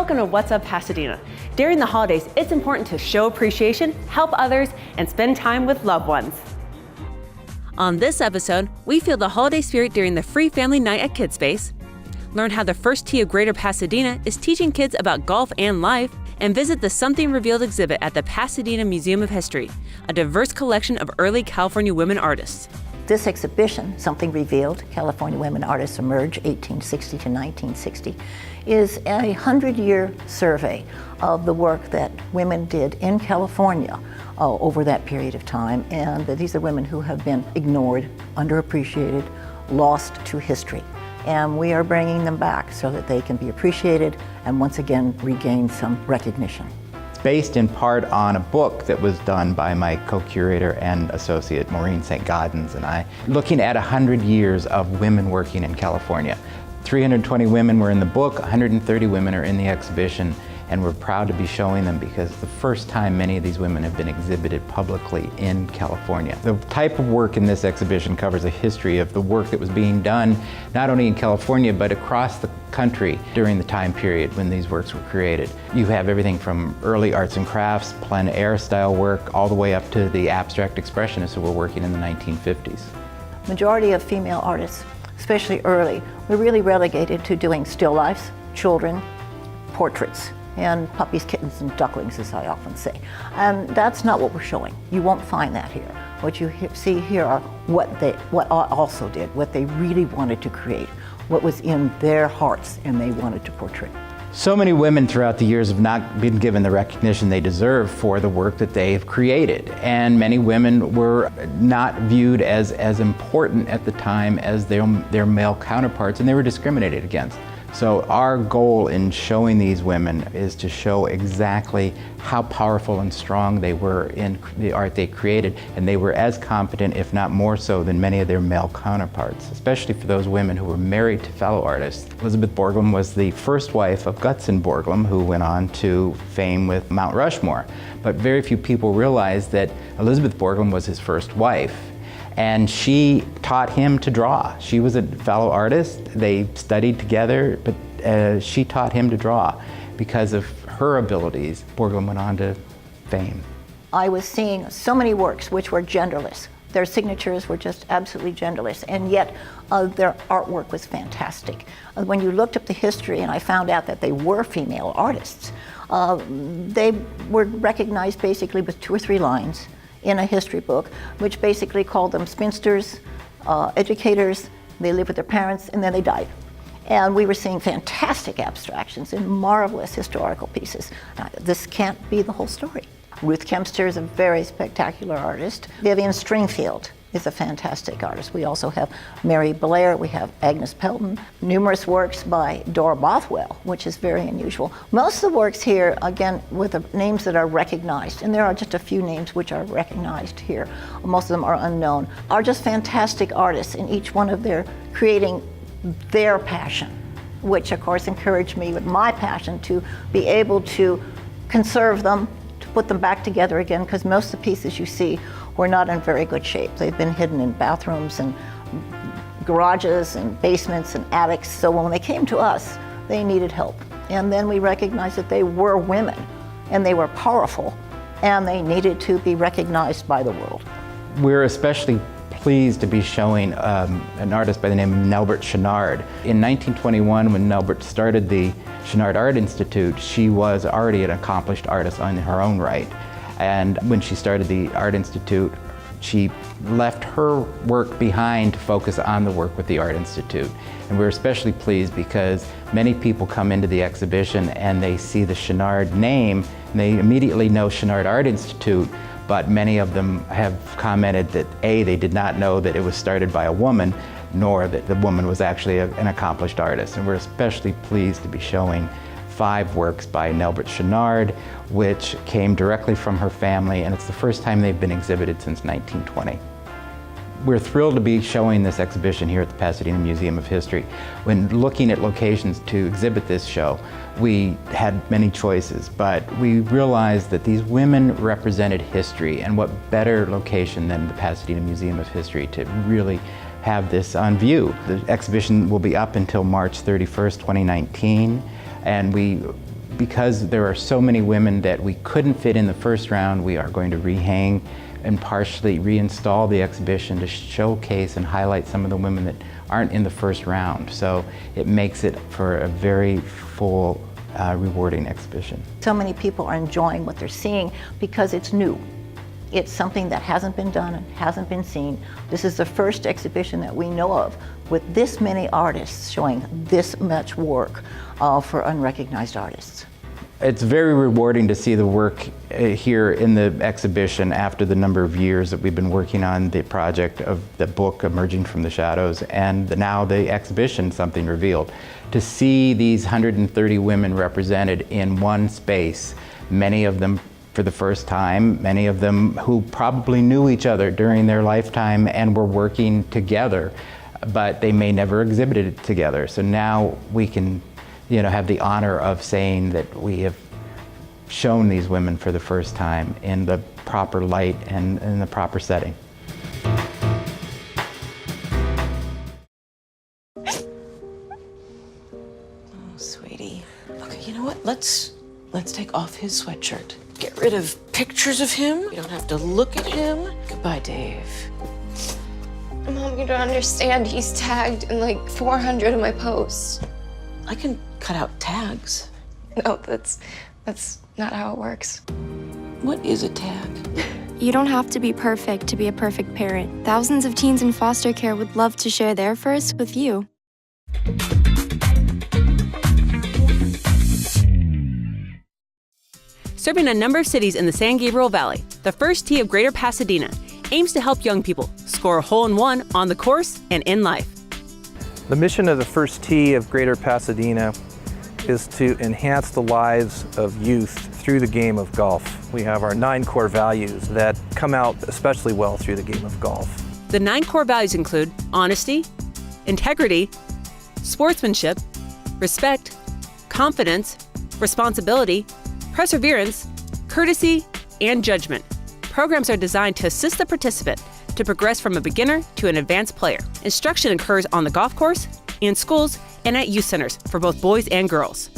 welcome to What's Up Pasadena. During the holidays, it's important to show appreciation, help others, and spend time with loved ones. On this episode, we feel the holiday spirit during the free family night at Kidspace, learn how the First Tee of Greater Pasadena is teaching kids about golf and life, and visit the Something Revealed exhibit at the Pasadena Museum of History, a diverse collection of early California women artists. This exhibition, Something Revealed, California Women Artists Emerge 1860 to 1960, is a 100-year survey of the work that women did in California over that period of time. And these are women who have been ignored, underappreciated, lost to history. And we are bringing them back so that they can be appreciated and once again regain some recognition. Based in part on a book that was done by my co-curator and associate Maureen St. Gaudens and I, looking at 100 years of women working in California. 320 women were in the book, 130 women are in the exhibition, and we're proud to be showing them because it's the first time many of these women have been exhibited publicly in California. The type of work in this exhibition covers a history of the work that was being done not only in California but across the country during the time period when these works were created. You have everything from early arts and crafts, plein air style work, all the way up to the abstract expressionists who were working in the 1950s. Majority of female artists, especially early, were really relegated to doing still lifes, children, portraits, and puppies, kittens, and ducklings, as I often say. And that's not what we're showing. You won't find that here. What you see here are what also did, what they really wanted to create, what was in their hearts and they wanted to portray. So many women throughout the years have not been given the recognition they deserve for the work that they've created. And many women were not viewed as important at the time as their male counterparts, and they were discriminated against. So our goal in showing these women is to show exactly how powerful and strong they were in the art they created, and they were as competent, if not more so, than many of their male counterparts, especially for those women who were married to fellow artists. Elizabeth Borglum was the first wife of Gutzon Borglum, who went on to fame with Mount Rushmore. But very few people realize that Elizabeth Borglum was his first wife. And she taught him to draw. She was a fellow artist. They studied together, but she taught him to draw. Because of her abilities, Borglum went on to fame. I was seeing so many works which were genderless. Their signatures were just absolutely genderless, and yet their artwork was fantastic. When you looked up the history, and I found out that they were female artists, they were recognized basically with 2 or 3 lines in a history book, which basically called them spinsters, educators, they lived with their parents, and then they died. And we were seeing fantastic abstractions and marvelous historical pieces. Now, this can't be the whole story. Ruth Kempster is a very spectacular artist. Vivian Stringfield is a fantastic artist. We also have Mary Blair, we have Agnes Pelton, numerous works by Dora Bothwell, which is very unusual. Most of the works here, again, with the names that are recognized, and there are just a few names which are recognized here, most of them are unknown, are just fantastic artists in each one of their creating their passion, which of course encouraged me with my passion to be able to conserve them, to put them back together again, because most of the pieces you see were not in very good shape. They've been hidden in bathrooms and garages and basements and attics. So when they came to us, they needed help. And then we recognized that they were women and they were powerful and they needed to be recognized by the world. We're especially pleased to be showing an artist by the name of Nelbert Chenard. In 1921, when Nelbert started the Chenard Art Institute, she was already an accomplished artist in her own right. And when she started the Art Institute, she left her work behind to focus on the work with the Art Institute. And we're especially pleased because many people come into the exhibition and they see the Chenard name, and they immediately know Chenard Art Institute, but many of them have commented that A, they did not know that it was started by a woman, nor that the woman was actually an accomplished artist. And we're especially pleased to be showing 5 works by Nelbert Chenard, which came directly from her family, and it's the first time they've been exhibited since 1920. We're thrilled to be showing this exhibition here at the Pasadena Museum of History. When looking at locations to exhibit this show, we had many choices, but we realized that these women represented history, and what better location than the Pasadena Museum of History to really have this on view. The exhibition will be up until March 31st, 2019, and we Because there are so many women that we couldn't fit in the first round, we are going to rehang and partially reinstall the exhibition to showcase and highlight some of the women that aren't in the first round. So it makes it for a very full, rewarding exhibition. So many people are enjoying what they're seeing because it's new. It's something that hasn't been done and hasn't been seen. This is the first exhibition that we know of with this many artists showing this much work for unrecognized artists. It's very rewarding to see the work here in the exhibition after the number of years that we've been working on the project of the book Emerging from the Shadows, and now the exhibition, Something Revealed. To see these 130 women represented in one space, many of them for the first time, many of them who probably knew each other during their lifetime and were working together, but they may never exhibited it together. So now we can have the honor of saying that we have shown these women for the first time in the proper light and in the proper setting. Oh, sweetie. Okay, you know what? Let's take off his sweatshirt. Get rid of pictures of him. You don't have to look at him. Goodbye, Dave. Mom, you don't understand. He's tagged in like 400 of my posts. I can cut out tags. No, that's not how it works. What is a tag? You don't have to be perfect to be a perfect parent. Thousands of teens in foster care would love to share their first with you. Serving a number of cities in the San Gabriel Valley, the First Tee of Greater Pasadena aims to help young people score a hole-in-one on the course and in life. The mission of the First Tee of Greater Pasadena is to enhance the lives of youth through the game of golf. We have our 9 core values that come out especially well through the game of golf. The 9 core values include honesty, integrity, sportsmanship, respect, confidence, responsibility, perseverance, courtesy, and judgment. Programs are designed to assist the participant to progress from a beginner to an advanced player. Instruction occurs on the golf course, in schools, and at youth centers for both boys and girls.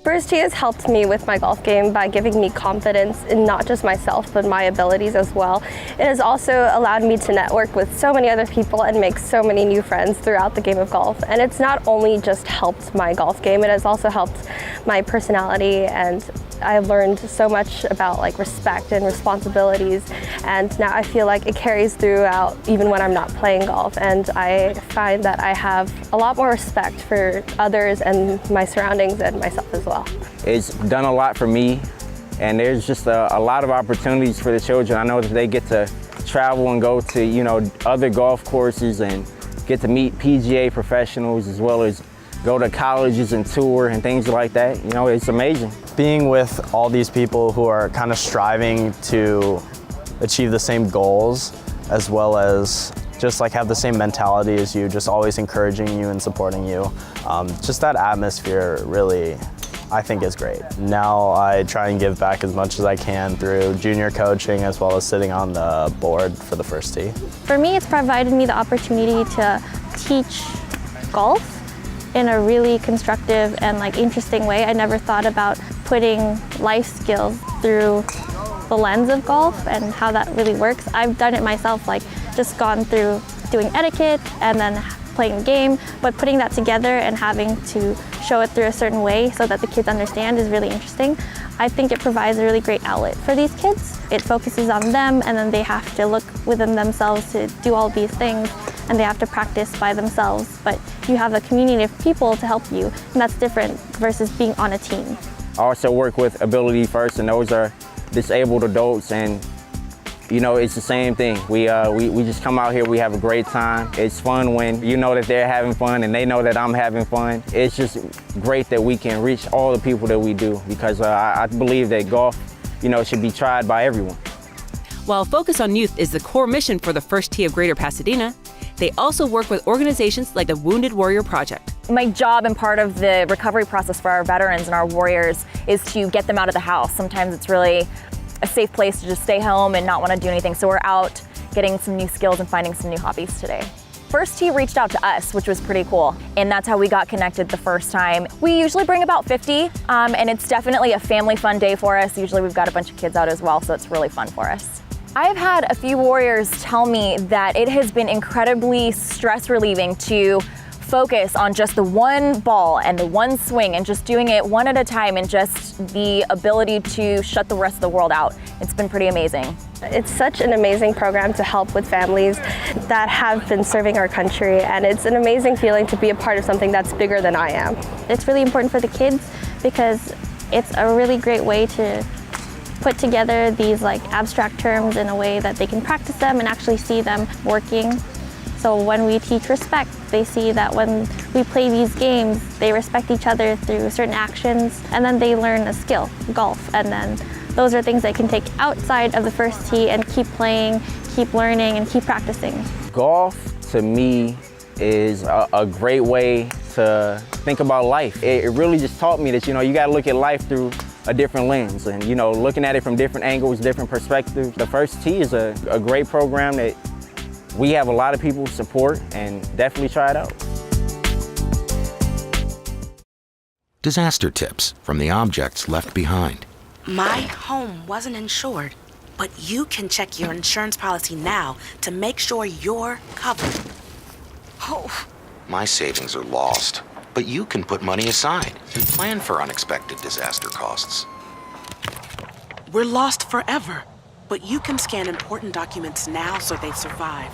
First Tee has helped me with my golf game by giving me confidence in not just myself, but my abilities as well. It has also allowed me to network with so many other people and make so many new friends throughout the game of golf. And it's not only just helped my golf game, it has also helped my personality, and I've learned so much about respect and responsibilities, and now I feel like it carries throughout even when I'm not playing golf, and I find that I have a lot more respect for others and my surroundings and myself as well. It's done a lot for me, and there's just a lot of opportunities for the children. I know that they get to travel and go to other golf courses and get to meet PGA professionals, as well as go to colleges and tour and things like that. It's amazing. Being with all these people who are kind of striving to achieve the same goals, as well as just have the same mentality as you, just always encouraging you and supporting you. Just that atmosphere really, I think, is great. Now I try and give back as much as I can through junior coaching, as well as sitting on the board for the First Tee. For me, it's provided me the opportunity to teach golf in a really constructive and interesting way. I never thought about putting life skills through the lens of golf and how that really works. I've done it myself, just gone through doing etiquette and then playing the game, but putting that together and having to show it through a certain way so that the kids understand is really interesting. I think it provides a really great outlet for these kids. It focuses on them, and then they have to look within themselves to do all these things, and they have to practice by themselves. But you have a community of people to help you, and that's different versus being on a team. I also work with Ability First, and those are disabled adults, and it's the same thing. We just come out here, we have a great time. It's fun when you know that they're having fun and they know that I'm having fun. It's just great that we can reach all the people that we do, because I believe that golf, should be tried by everyone. While focus on youth is the core mission for the First Tee of Greater Pasadena, they also work with organizations like the Wounded Warrior Project. My job and part of the recovery process for our veterans and our warriors is to get them out of the house. Sometimes it's really a safe place to just stay home and not want to do anything. So we're out getting some new skills and finding some new hobbies today. First Tee reached out to us, which was pretty cool. And that's how we got connected the first time. We usually bring about 50, and it's definitely a family fun day for us. Usually we've got a bunch of kids out as well, so it's really fun for us. I've had a few warriors tell me that it has been incredibly stress relieving to focus on just the one ball and the one swing and just doing it one at a time, and just the ability to shut the rest of the world out. It's been pretty amazing. It's such an amazing program to help with families that have been serving our country, and it's an amazing feeling to be a part of something that's bigger than I am. It's really important for the kids because it's a really great way to put together these like abstract terms in a way that they can practice them and actually see them working. So when we teach respect, they see that when we play these games, they respect each other through certain actions, and then they learn a skill, golf, and then those are things they can take outside of the first tee and keep playing, keep learning, and keep practicing. Golf, to me, is a great way to think about life. It really just taught me that, you gotta look at life through a different lens, and, looking at it from different angles, different perspectives. The First Tee is a great program that we have a lot of people support, and definitely try it out. Disaster tips from the objects left behind. My home wasn't insured, but you can check your insurance policy now to make sure you're covered. Oh. My savings are lost, but you can put money aside and plan for unexpected disaster costs. We're lost forever, but you can scan important documents now so they survive.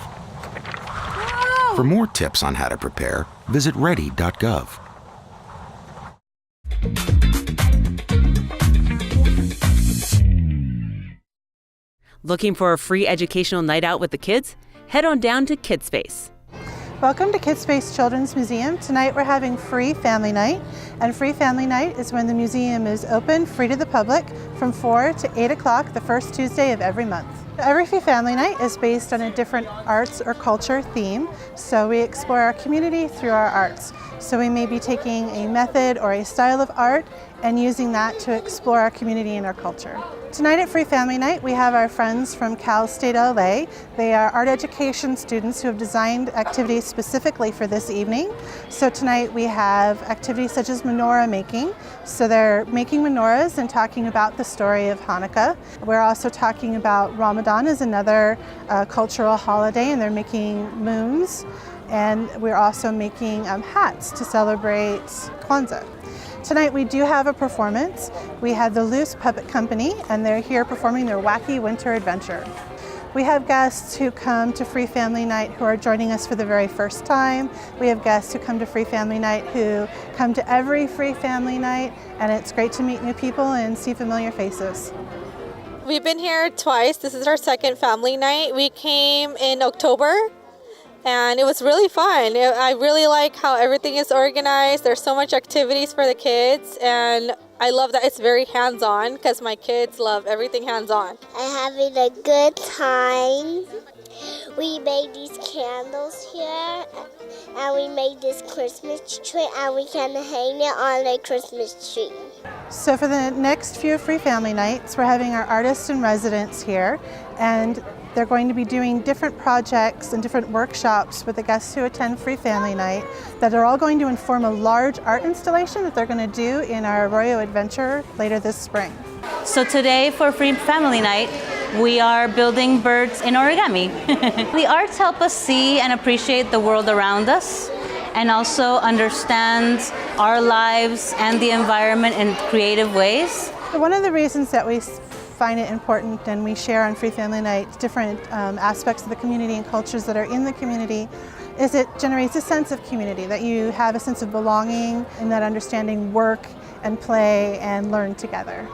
For more tips on how to prepare, visit ready.gov. Looking for a free educational night out with the kids? Head on down to Kidspace. Welcome to Kidspace Children's Museum. Tonight we're having free family night, and free family night is when the museum is open, free to the public, from 4 to 8 o'clock the first Tuesday of every month. Every free family night is based on a different arts or culture theme, so we explore our community through our arts. So we may be taking a method or a style of art and using that to explore our community and our culture. Tonight at Free Family Night, we have our friends from Cal State LA. They are art education students who have designed activities specifically for this evening. So tonight we have activities such as menorah making. So they're making menorahs and talking about the story of Hanukkah. We're also talking about Ramadan as another cultural holiday, and they're making moons. And we're also making hats to celebrate Kwanzaa. Tonight we do have a performance. We have the Loose Puppet Company, and they're here performing their wacky winter adventure. We have guests who come to Free Family Night who are joining us for the very first time. We have guests who come to Free Family Night who come to every Free Family Night, and it's great to meet new people and see familiar faces. We've been here twice. This is our second family night. We came in October, and it was really fun. I really like how everything is organized. There's so much activities for the kids, and I love that it's very hands-on because my kids love everything hands-on. I'm having a good time. We made these candles here, and we made this Christmas tree, and we can hang it on the Christmas tree. So for the next few Free Family Nights, we're having our artists in residence here, and they're going to be doing different projects and different workshops with the guests who attend Free Family Night that are all going to inform a large art installation that they're going to do in our Arroyo Adventure later this spring. So today for Free Family Night, we are building birds in origami. The arts help us see and appreciate the world around us, and also understand our lives and the environment in creative ways. One of the reasons that we find it important and we share on Free Family Night different aspects of the community and cultures that are in the community is it generates a sense of community, that you have a sense of belonging and that understanding work and play and learn together.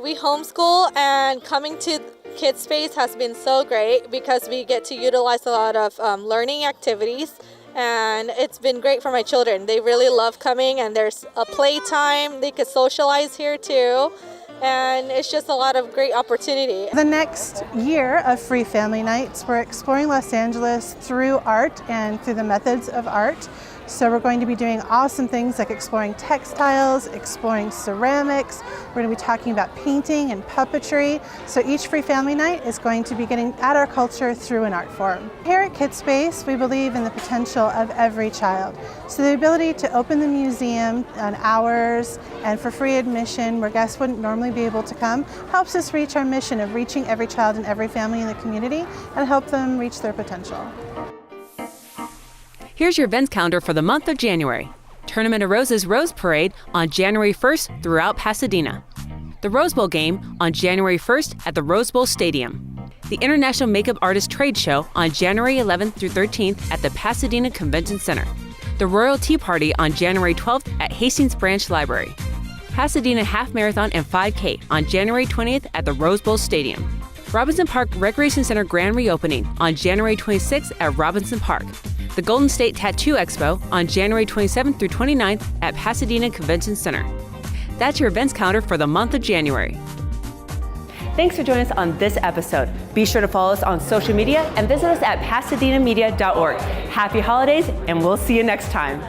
We homeschool, and coming to Kidspace has been so great because we get to utilize a lot of learning activities, and it's been great for my children. They really love coming, and there's a playtime. They could socialize here too. And it's just a lot of great opportunity. The next year of Free Family Nights, we're exploring Los Angeles through art and through the methods of art. So we're going to be doing awesome things like exploring textiles, exploring ceramics. We're going to be talking about painting and puppetry. So each free family night is going to be getting at our culture through an art form. Here at Kidspace, we believe in the potential of every child. So the ability to open the museum on hours and for free admission where guests wouldn't normally be able to come helps us reach our mission of reaching every child and every family in the community and help them reach their potential. Here's your events calendar for the month of January. Tournament of Roses Rose Parade on January 1st throughout Pasadena. The Rose Bowl game on January 1st at the Rose Bowl Stadium. The International Makeup Artist Trade Show on January 11th through 13th at the Pasadena Convention Center. The Royal Tea Party on January 12th at Hastings Branch Library. Pasadena Half Marathon and 5K on January 20th at the Rose Bowl Stadium. Robinson Park Recreation Center Grand Reopening on January 26th at Robinson Park. The Golden State Tattoo Expo on January 27th through 29th at Pasadena Convention Center. That's your events calendar for the month of January. Thanks for joining us on this episode. Be sure to follow us on social media and visit us at pasadenamedia.org. Happy holidays, and we'll see you next time.